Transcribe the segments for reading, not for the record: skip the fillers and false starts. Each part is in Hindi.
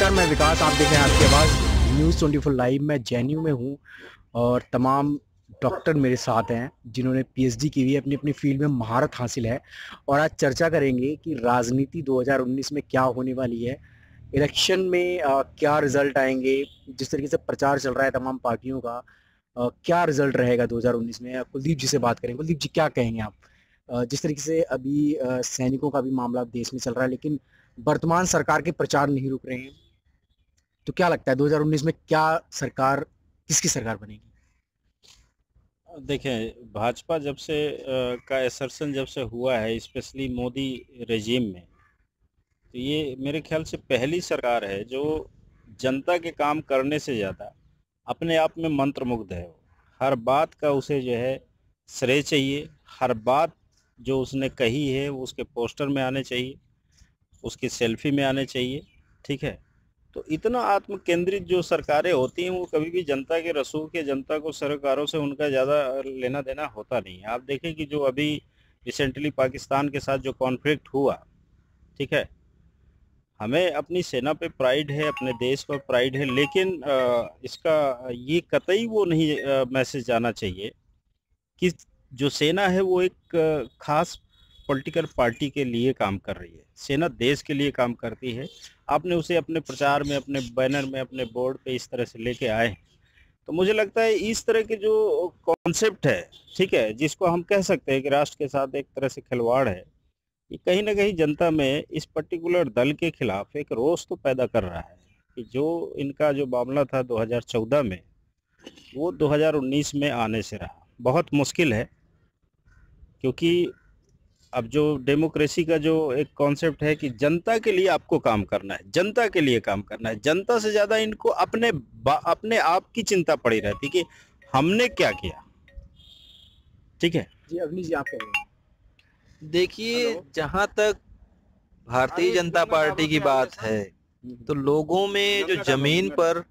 नमस्कार, मैं विकास। आप देख रहे हैं आपकी आवाज़ न्यूज़ 24 लाइव। मैं जेएनयू में हूँ और तमाम डॉक्टर मेरे साथ हैं जिन्होंने पीएचडी की हुई है, अपनी अपनी फील्ड में महारत हासिल है। और आज चर्चा करेंगे कि राजनीति 2019 में क्या होने वाली है, इलेक्शन में क्या रिजल्ट आएंगे, जिस तरीके से प्रचार चल रहा है तमाम पार्टियों का, क्या रिजल्ट रहेगा 2019 में। कुलदीप जी से बात करें। कुलदीप जी, क्या कहेंगे आप? जिस तरीके से अभी सैनिकों का भी मामला देश में चल रहा है, लेकिन वर्तमान सरकार के प्रचार नहीं रुक रहे हैं, तो क्या लगता है 2019 में क्या सरकार, किसकी सरकार बनेगी? देखें, भाजपा जब से का एसर्शन जब से हुआ है, स्पेशली मोदी रेजिम में, तो ये मेरे ख्याल से पहली सरकार है जो जनता के काम करने से ज़्यादा अपने आप में मंत्रमुग्ध है। वो हर बात का उसे जो है श्रेय चाहिए। हर बात जो उसने कही है वो उसके पोस्टर में आने चाहिए, उसकी सेल्फी में आने चाहिए। ठीक है, तो इतना आत्म केंद्रित जो सरकारें होती हैं वो कभी भी जनता के रसूख या जनता को सरोकारों से उनका ज़्यादा लेना देना होता नहीं है। आप देखें कि जो अभी रिसेंटली पाकिस्तान के साथ जो कॉन्फ्लिक्ट हुआ, ठीक है, हमें अपनी सेना पे प्राइड है, अपने देश पर प्राइड है, लेकिन इसका ये कतई वो नहीं मैसेज जाना चाहिए कि जो सेना है वो एक खास पॉलिटिकल पार्टी के लिए काम कर रही है। सेना देश के लिए काम करती है। आपने उसे अपने प्रचार में, अपने बैनर में, अपने बोर्ड पे इस तरह से लेके आए हैं, तो मुझे लगता है इस तरह के जो कॉन्सेप्ट है, ठीक है, जिसको हम कह सकते हैं कि राष्ट्र के साथ एक तरह से खिलवाड़ है, ये कहीं ना कहीं जनता में इस पर्टिकुलर दल के खिलाफ एक रोष तो पैदा कर रहा है कि जो इनका जो मामला था 2014 में, वो 2019 में आने से रहा। बहुत मुश्किल है, क्योंकि अब जो डेमोक्रेसी का जो एक कॉन्सेप्ट है कि जनता के लिए आपको काम करना है, जनता के लिए काम करना है, जनता से ज्यादा इनको अपने आप की चिंता पड़ी रहती कि हमने क्या किया। ठीक है। जी अवनी जी, आप कहेंगे? देखिए, जहाँ तक भारतीय जनता पार्टी की बात है, तो लोगों में जो जमीन पर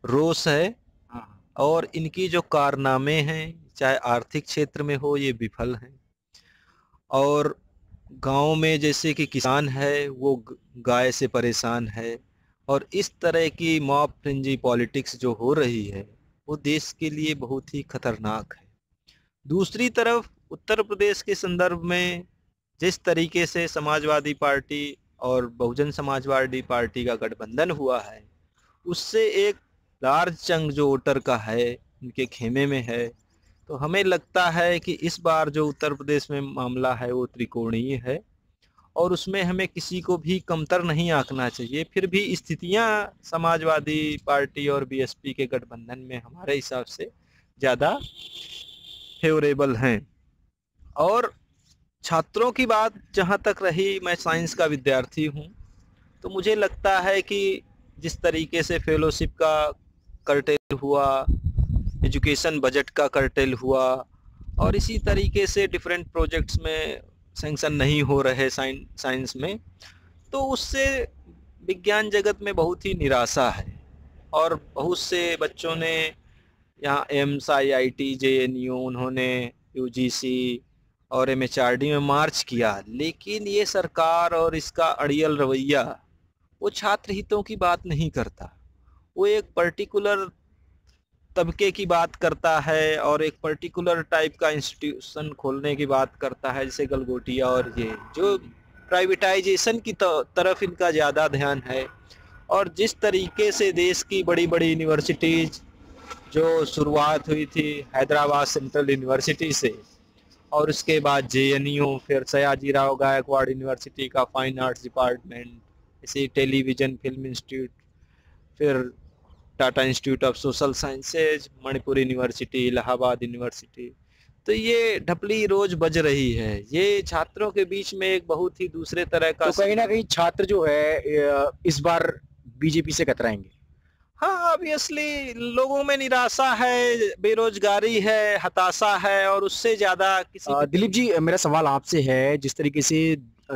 रोष है हाँ। और इनकी जो कारनामे हैं, चाहे आर्थिक क्षेत्र में हो, ये विफल हैं। और गांव में जैसे कि किसान है वो गाय से परेशान है, और इस तरह की मॉब फ्रेंजी पॉलिटिक्स जो हो रही है वो देश के लिए बहुत ही खतरनाक है। दूसरी तरफ उत्तर प्रदेश के संदर्भ में जिस तरीके से समाजवादी पार्टी और बहुजन समाजवादी पार्टी का गठबंधन हुआ है, उससे एक लार्ज चंक जो वोटर का है उनके खेमे में है। तो हमें लगता है कि इस बार जो उत्तर प्रदेश में मामला है वो त्रिकोणीय है, और उसमें हमें किसी को भी कमतर नहीं आंकना चाहिए। फिर भी स्थितियां समाजवादी पार्टी और बीएसपी के गठबंधन में हमारे हिसाब से ज़्यादा फेवरेबल हैं। और छात्रों की बात जहाँ तक रही, मैं साइंस का विद्यार्थी हूँ, तो मुझे लगता है कि जिस तरीके से फेलोशिप का कर्टेल हुआ, एजुकेशन बजट का कर्टेल हुआ, और इसी तरीके से डिफरेंट प्रोजेक्ट्स में सैंक्शन नहीं हो रहे साइंस में, तो उससे विज्ञान जगत में बहुत ही निराशा है। और बहुत से बच्चों ने यहाँ एम्स, आईआईटी, जेएनयू, उन्होंने यूजीसी और एमएचआरडी में मार्च किया, लेकिन ये सरकार और इसका अड़ियल रवैया वो छात्र हितों की बात नहीं करता। वो एक पर्टिकुलर तबके की बात करता है और एक पर्टिकुलर टाइप का इंस्टीट्यूशन खोलने की बात करता है, जैसे गलगोटिया, और ये जो प्राइवेटाइजेशन की तरफ इनका ज़्यादा ध्यान है। और जिस तरीके से देश की बड़ी बड़ी यूनिवर्सिटीज जो शुरुआत हुई थी हैदराबाद सेंट्रल यूनिवर्सिटी से, और उसके बाद जेएनयू, फिर सयाजीराव गायकवाड़ यूनिवर्सिटी का फाइन आर्ट्स डिपार्टमेंट, इसी टेलीविज़न फिल्म इंस्टीट्यूट, फिर Tata institute of social sciences, Manipur university, Allahabad university, तो ये ढपली रोज बज रही है। ये छात्रों के बीच में एक बहुत ही दूसरे तरह का, तो कहीं ना कहीं छात्र जो है इस बार बीजेपी से कतराएंगे। हाँ, ऑब्वियसली लोगों में निराशा है, बेरोजगारी है, हताशा है, और उससे ज्यादा किसी दिलीप जी, मेरा सवाल आपसे है, जिस तरीके से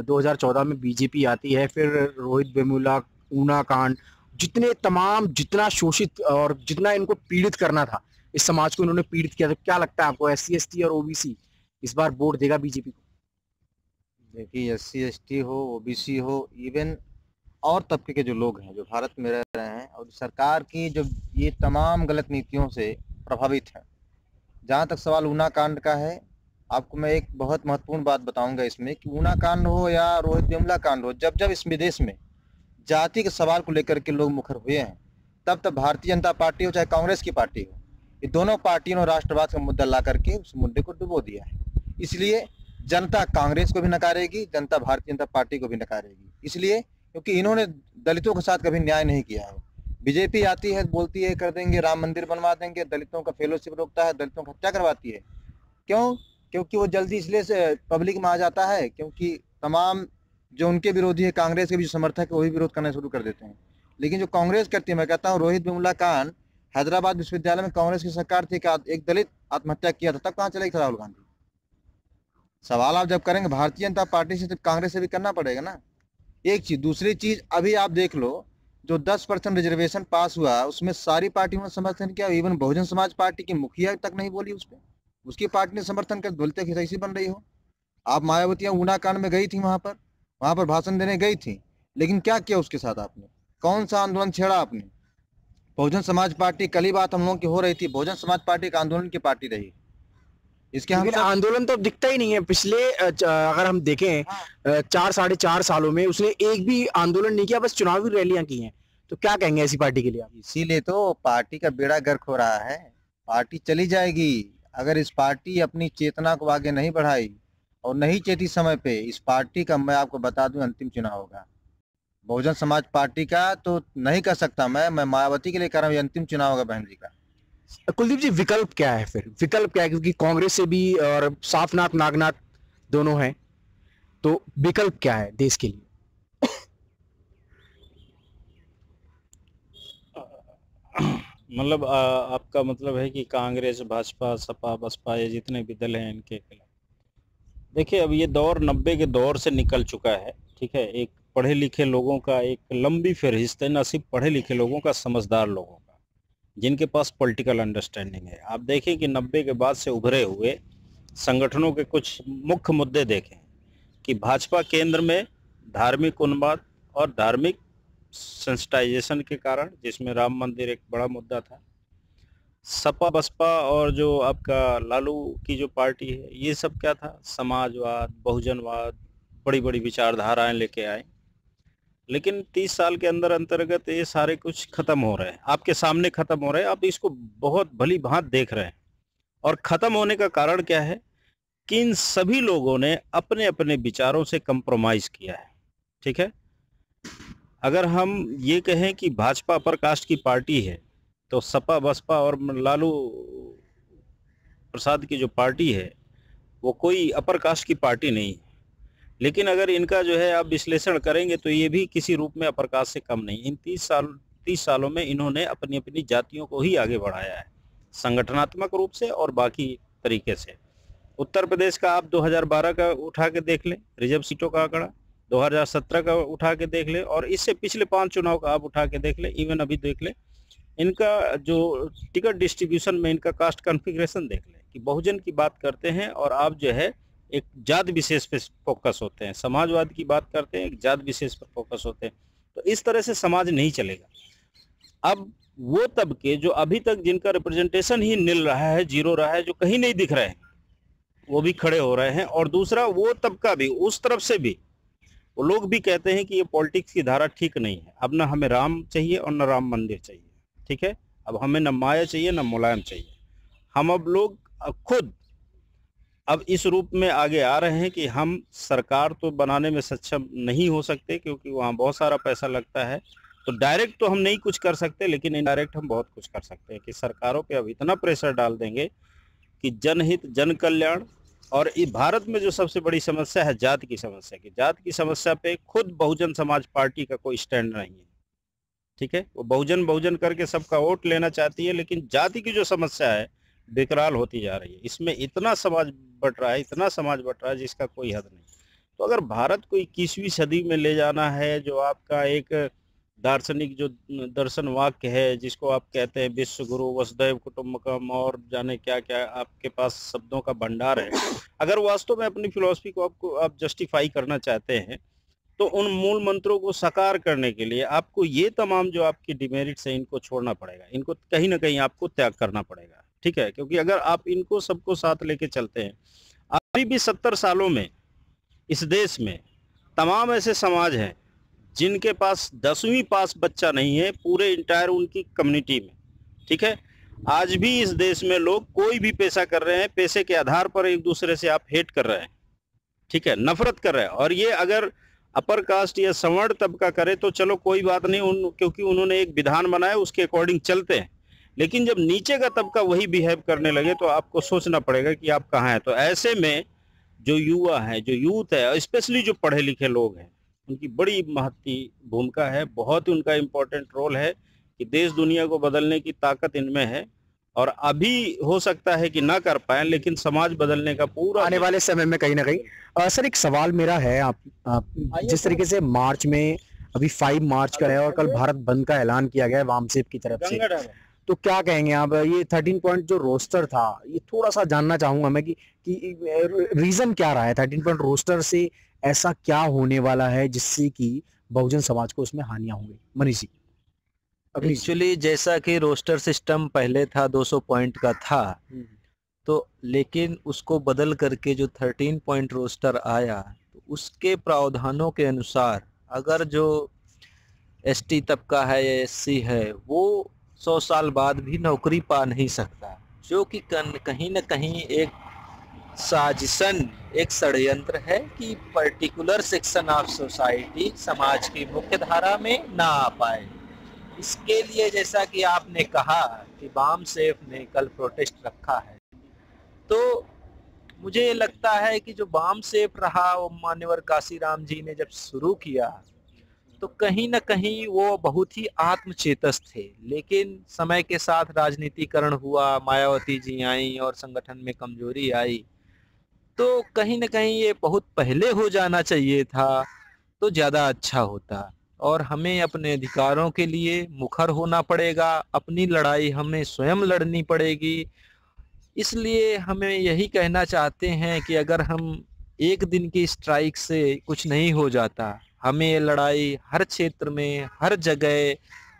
2014 में बीजेपी आती है, फिर रोहित वेमुला, ऊना कांड, जितना शोषित और जितना इनको पीड़ित करना था, इस समाज को इन्होंने पीड़ित किया, तो क्या लगता है आपको एससी एसटी और ओबीसी इस बार वोट देगा बीजेपी को? देखिए, एससी एसटी हो, ओबीसी हो, इवन और तबके के जो लोग हैं जो भारत में रह रहे हैं और सरकार की जो ये तमाम गलत नीतियों से प्रभावित हैं। जहाँ तक सवाल ऊना कांड का है, आपको मैं एक बहुत महत्वपूर्ण बात बताऊंगा इसमें कि ऊना कांड हो या रोहित वेमुला कांड हो, जब जब इस विदेश में जाति के सवाल को लेकर के लोग मुखर हुए हैं, तब तब भारतीय जनता पार्टी हो चाहे कांग्रेस की पार्टी हो, ये दोनों पार्टियों ने राष्ट्रवाद का मुद्दा ला करके उस मुद्दे को डुबो दिया है। इसलिए जनता कांग्रेस को भी नकारेगी, जनता भारतीय जनता पार्टी को भी नकारेगी, इसलिए क्योंकि इन्होंने दलितों के साथ कभी न्याय नहीं किया है। बीजेपी आती है, बोलती है कर देंगे, राम मंदिर बनवा देंगे, दलितों का फेलोशिप रोकता है, दलितों की हत्या करवाती है। क्यों? क्योंकि वो जल्दी इसलिए से पब्लिक में आ जाता है, क्योंकि तमाम जो उनके विरोधी है, कांग्रेस के भी जो समर्थक है, वही विरोध करना शुरू कर देते हैं। लेकिन जो कांग्रेस करती है, मैं कहता हूँ रोहित वेमुला कांड हैदराबाद विश्वविद्यालय में कांग्रेस की सरकार थी, एक दलित आत्महत्या किया था, तब कहाँ चले गए राहुल गांधी? सवाल आप जब करेंगे भारतीय जनता पार्टी से तो कांग्रेस से भी करना पड़ेगा ना। एक चीज, दूसरी चीज, अभी आप देख लो जो 10% रिजर्वेशन पास हुआ उसमें सारी पार्टियों ने समर्थन किया, इवन बहुजन समाज पार्टी की मुखिया तक नहीं बोली उस पर, उसकी पार्टी ने समर्थन कर, बोलते कि ऐसी बन रही हो। आप मायावतियां ऊना कांड में गई थी, वहां पर भाषण देने गई थी, लेकिन क्या किया उसके साथ आपने? कौन सा आंदोलन छेड़ा आपने? बहुजन समाज पार्टी, कल ही बात हम लोगों की हो रही थी, बहुजन समाज पार्टी एक आंदोलन की पार्टी रही, इसके हम आंदोलन तो दिखता ही नहीं है। पिछले अगर हम देखें 4-4.5 सालों में उसने एक भी आंदोलन नहीं किया, बस चुनावी रैलियां की हैं। तो क्या कहेंगे ऐसी पार्टी के लिए आप? इसीलिए तो पार्टी का बेड़ा गर्क हो रहा है, पार्टी चली जाएगी अगर इस पार्टी अपनी चेतना को आगे नहीं बढ़ाई और नहीं चेती समय पे। इस पार्टी का मैं आपको बता दूं अंतिम चुनाव होगा बहुजन समाज पार्टी का, तो नहीं कर सकता मैं मायावती के लिए कह रहा हूँ, अंतिम चुनाव होगा बहन जी का। कुलदीप जी, विकल्प क्या है फिर? विकल्प क्या है? क्योंकि कांग्रेस से भी और साफनाथ नागनाथ दोनों हैं, तो विकल्प क्या है देश के लिए? मतलब आपका मतलब है कि कांग्रेस, भाजपा, सपा, बसपा, ये जितने भी दल हैं इनके खिलाफ? देखिए, अब ये दौर 90 के दौर से निकल चुका है, ठीक है। एक पढ़े लिखे लोगों का एक लंबी फहरिस्त है, न सिर्फ पढ़े लिखे लोगों का, समझदार लोगों का, जिनके पास पॉलिटिकल अंडरस्टैंडिंग है। आप देखें कि 90 के बाद से उभरे हुए संगठनों के कुछ मुख्य मुद्दे देखें कि भाजपा केंद्र में धार्मिक उन्माद और धार्मिक सेंसिटाइजेशन के कारण, जिसमें राम मंदिर एक बड़ा मुद्दा था। सपा बसपा और जो आपका लालू की जो पार्टी है, ये सब क्या था? समाजवाद, बहुजनवाद, बड़ी बड़ी विचारधाराएं लेके आए। लेकिन 30 साल के अंतर्गत ये सारे कुछ खत्म हो रहे हैं, आपके सामने खत्म हो रहे हैं, आप इसको बहुत भली भांति देख रहे हैं। और खत्म होने का कारण क्या है कि इन सभी लोगों ने अपने अपने विचारों से कंप्रोमाइज किया है, ठीक है। अगर हम ये कहें कि भाजपा अपर कास्ट की पार्टी है, तो सपा बसपा और लालू प्रसाद की जो पार्टी है वो कोई अपर कास्ट की पार्टी नहीं है। लेकिन अगर इनका जो है आप विश्लेषण करेंगे तो ये भी किसी रूप में अपर कास्ट से कम नहीं। इन 30 सालों में इन्होंने अपनी अपनी जातियों को ही आगे बढ़ाया है, संगठनात्मक रूप से और बाकी तरीके से। उत्तर प्रदेश का आप 2012 का उठा के देख लें, रिजर्व सीटों का आंकड़ा, 2017 का उठा के देख लें, और इससे पिछले 5 चुनाव का आप उठा के देख लें, इवन अभी देख लें। इनका जो टिकट डिस्ट्रीब्यूशन में इनका कास्ट कॉन्फ़िगरेशन देख लें कि बहुजन की बात करते हैं और आप जो है एक जात विशेष पे फोकस होते हैं, समाजवाद की बात करते हैं, एक जात विशेष पर फोकस होते हैं। तो इस तरह से समाज नहीं चलेगा। अब वो तबके जो अभी तक जिनका रिप्रेजेंटेशन ही नील रहा है, जीरो रहा है, जो कहीं नहीं दिख रहे हैं, वो भी खड़े हो रहे हैं। और दूसरा वो तबका भी, उस तरफ से भी वो लोग भी कहते हैं कि ये पॉलिटिक्स की धारा ठीक नहीं है। अब ना हमें राम चाहिए और न राम मंदिर चाहिए, ठीक है। अब हमें न माया चाहिए न मुलायम चाहिए। हम अब लोग खुद अब इस रूप में आगे आ रहे हैं कि हम सरकार तो बनाने में सक्षम नहीं हो सकते, क्योंकि वहाँ बहुत सारा पैसा लगता है। तो डायरेक्ट तो हम नहीं कुछ कर सकते, लेकिन इनडायरेक्ट हम बहुत कुछ कर सकते हैं कि सरकारों पे अब इतना प्रेशर डाल देंगे कि जनहित, जन कल्याण। और इस भारत में जो सबसे बड़ी समस्या है जात की समस्या की, जात की समस्या पे खुद बहुजन समाज पार्टी का कोई स्टैंड नहीं है, ठीक है। वो बहुजन बहुजन करके सबका वोट लेना चाहती है, लेकिन जाति की जो समस्या है विकराल होती जा रही है। इसमें इतना समाज बट रहा है, इतना समाज बट रहा है जिसका कोई हद नहीं। तो अगर भारत को 21वीं सदी में ले जाना है, जो आपका एक दार्शनिक जो दर्शन वाक्य है, जिसको आप कहते हैं विश्व गुरु वसुधैव कुटुंबकम और जाने क्या क्या आपके पास शब्दों का भंडार है, अगर वास्तव में अपनी फिलॉसफी को आप जस्टिफाई करना चाहते हैं, तो उन मूल मंत्रों को साकार करने के लिए आपको ये तमाम जो आपकी डिमेरिट्स हैं इनको छोड़ना पड़ेगा, इनको कहीं ना कहीं आपको त्याग करना पड़ेगा, ठीक है। क्योंकि अगर आप इनको सबको साथ लेके चलते हैं, अभी भी 70 सालों में इस देश में तमाम ऐसे समाज हैं जिनके पास 10वीं पास बच्चा नहीं है पूरे इंटायर उनकी कम्युनिटी में, ठीक है। आज भी इस देश में लोग कोई भी पेशा कर रहे हैं, पैसे के आधार पर एक दूसरे से आप हेट कर रहे हैं, ठीक है, नफरत कर रहे हैं। और ये अगर अपर कास्ट या सवर्ण तबका करे तो चलो कोई बात नहीं, क्योंकि उन्होंने एक विधान बनाया उसके अकॉर्डिंग चलते हैं। लेकिन जब नीचे का तबका वही बिहेव करने लगे तो आपको सोचना पड़ेगा कि आप कहाँ हैं। तो ऐसे में जो युवा है, जो यूथ है, स्पेशली जो पढ़े लिखे लोग हैं, उनकी बड़ी महत्वपूर्ण भूमिका है, बहुत ही उनका इम्पोर्टेंट रोल है कि देश दुनिया को बदलने की ताकत इनमें है। और अभी हो सकता है कि ना कर पाए, लेकिन समाज बदलने का पूरा आने वाले समय में कहीं ना कहीं। सर एक सवाल मेरा है, आप जिस तरीके से मार्च में अभी 5 मार्च का है और कल भारत बंद का ऐलान किया गया है वामसेप की तरफ से, तो क्या कहेंगे आप? ये 13 पॉइंट जो रोस्टर था, ये थोड़ा सा जानना चाहूंगा मैं कि रीजन क्या रहा है 13 पॉइंट रोस्टर से, ऐसा क्या होने वाला है जिससे कि बहुजन समाज को उसमें हानियां होंगी? मनीष जी। एक्चुअली जैसा कि रोस्टर सिस्टम पहले था 200 पॉइंट का था, तो लेकिन उसको बदल करके जो 13 पॉइंट रोस्टर आया, तो उसके प्रावधानों के अनुसार अगर जो एसटी तबका है या एससी है वो 100 साल बाद भी नौकरी पा नहीं सकता, जो कि कहीं न कहीं एक साजिशन, एक षड्यंत्र है कि पर्टिकुलर सेक्शन ऑफ सोसाइटी समाज की मुख्य धारा में ना आ पाए। इसके लिए जैसा कि आपने कहा कि वामसेप ने कल प्रोटेस्ट रखा है, तो मुझे लगता है कि जो वामसेप रहा वो मान्यवर काशीराम जी ने जब शुरू किया तो कहीं न कहीं वो बहुत ही आत्मचेतस थे। लेकिन समय के साथ राजनीतिकरण हुआ, मायावती जी आई और संगठन में कमजोरी आई, तो कहीं न कहीं ये बहुत पहले हो जाना चाहिए था तो ज़्यादा अच्छा होता। और हमें अपने अधिकारों के लिए मुखर होना पड़ेगा, अपनी लड़ाई हमें स्वयं लड़नी पड़ेगी। इसलिए हमें यही कहना चाहते हैं कि अगर हम एक दिन की स्ट्राइक से कुछ नहीं हो जाता, हमें ये लड़ाई हर क्षेत्र में, हर जगह,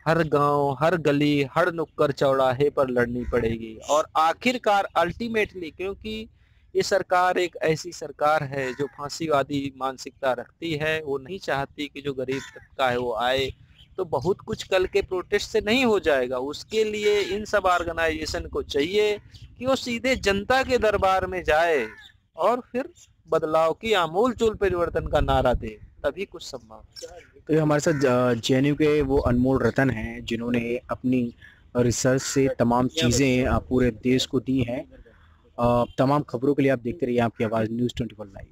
हर गांव, हर गली, हर नुक्कड़ चौराहे पर लड़नी पड़ेगी। और आखिरकार अल्टीमेटली, क्योंकि ये सरकार एक ऐसी सरकार है जो फांसीवादी मानसिकता रखती है, वो नहीं चाहती कि जो गरीब तबका है वो आए, तो बहुत कुछ कल के प्रोटेस्ट से नहीं हो जाएगा। उसके लिए इन सब ऑर्गेनाइजेशन को चाहिए कि वो सीधे जनता के दरबार में जाए और फिर बदलाव की आमूल चूल परिवर्तन का नारा दे, तभी कुछ संभव। तो ये हमारे साथ जेएनयू के वो अनमोल रतन हैं जिन्होंने अपनी रिसर्च से तमाम चीज़ें पूरे देश को दी हैं। तमाम खबरों के लिए आप देखते रहिए आपकी आवाज़ न्यूज़ 24 लाइव।